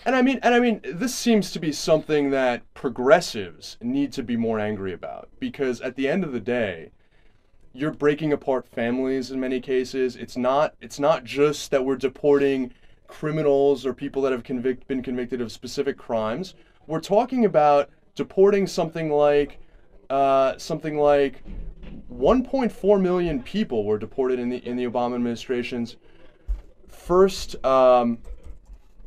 And I mean, this seems to be something that progressives need to be more angry about because at the end of the day, you're breaking apart families in many cases. It's not just that we're deporting criminals or people that have been convicted of specific crimes. We're talking about deporting something like 1.4 million people were deported in the Obama administration's first in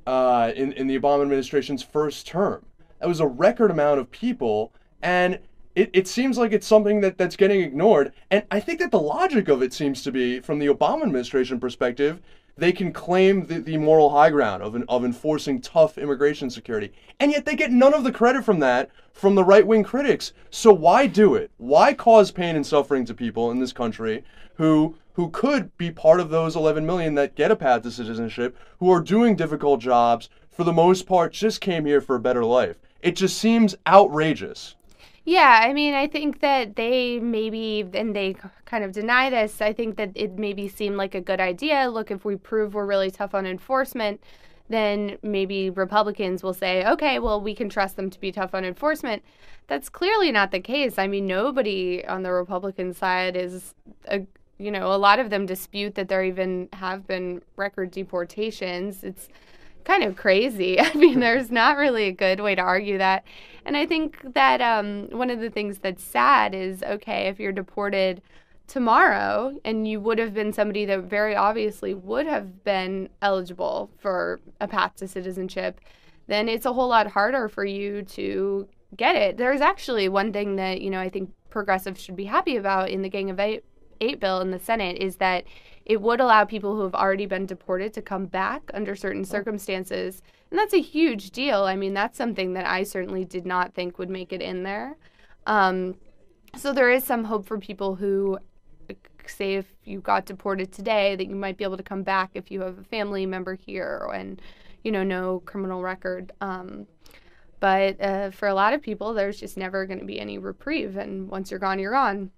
the Obama administration's first term. That was a record amount of people, and it seems like it's something that's getting ignored. And I think that the logic of it seems to be, from the Obama administration perspective, they can claim the moral high ground of enforcing tough immigration security. And yet they get none of the credit from that from the right-wing critics. So why do it? Why cause pain and suffering to people in this country who could be part of those 11 million that get a path to citizenship, who are doing difficult jobs, for the most part just came here for a better life? It just seems outrageous. Yeah, I mean, I think that they maybe, and they kind of deny this, I think that it maybe seemed like a good idea. Look, if we prove we're really tough on enforcement, then maybe Republicans will say, okay, well, we can trust them to be tough on enforcement. That's clearly not the case. I mean, nobody on the Republican side a lot of them dispute that there even have been record deportations. It's kind of crazy. I mean, there's not really a good way to argue that. And I think that one of the things that's sad is, okay, if you're deported tomorrow and you would have been somebody that very obviously would have been eligible for a path to citizenship, then it's a whole lot harder for you to get it. There's actually one thing that, I think progressives should be happy about in the Gang of Eight bill in the Senate is that it would allow people who have already been deported to come back under certain circumstances. And that's a huge deal. I mean, that's something that I certainly did not think would make it in there. So there is some hope for people who, say, if you got deported today, that you might be able to come back if you have a family member here and, no criminal record. But for a lot of people, there's just never going to be any reprieve. And once you're gone, you're gone.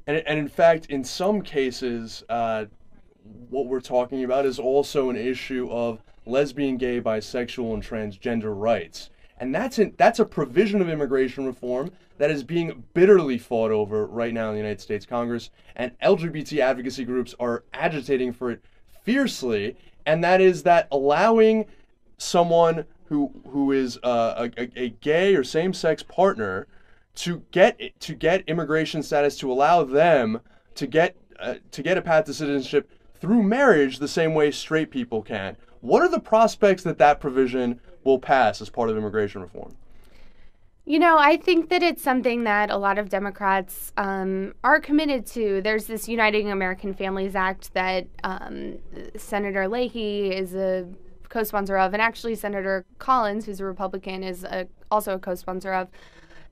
And in fact, in some cases, what we're talking about is also an issue of lesbian, gay, bisexual, and transgender rights. And that's a provision of immigration reform that is being bitterly fought over right now in the United States Congress, and LGBT advocacy groups are agitating for it fiercely. And that is that allowing someone who is a gay or same-sex partner to get immigration status, to allow them to get a path to citizenship through marriage the same way straight people can. What are the prospects that provision will pass as part of immigration reform? I think that it's something that a lot of Democrats are committed to. There's this Uniting American Families Act that Senator Leahy is a co-sponsor of, and actually Senator Collins, who's a Republican, is also a co-sponsor of.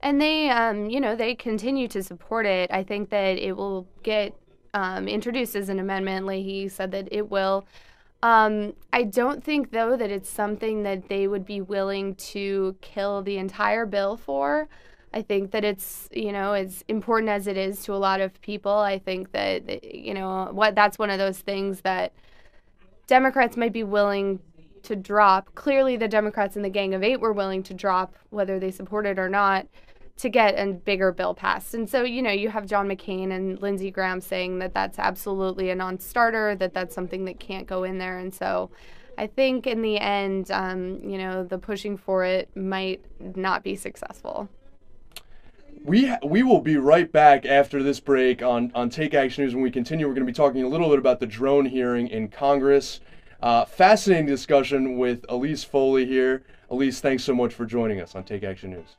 And they continue to support it. I think that it will get introduced as an amendment. Leahy said that it will. I don't think, though, that it's something that they would be willing to kill the entire bill for. I think that it's, as important as it is to a lot of people, I think that, that's one of those things that Democrats might be willing to drop. Clearly, the Democrats in the Gang of Eight were willing to drop, whether they support it or not, to get a bigger bill passed. And so, you have John McCain and Lindsey Graham saying that that's absolutely a non-starter, that that's something that can't go in there. And so I think in the end, the pushing for it might not be successful. We will be right back after this break on Take Action News. When we continue, we're going to be talking a little bit about the drone hearing in Congress. Fascinating discussion with Elise Foley here. Elise, thanks so much for joining us on Take Action News.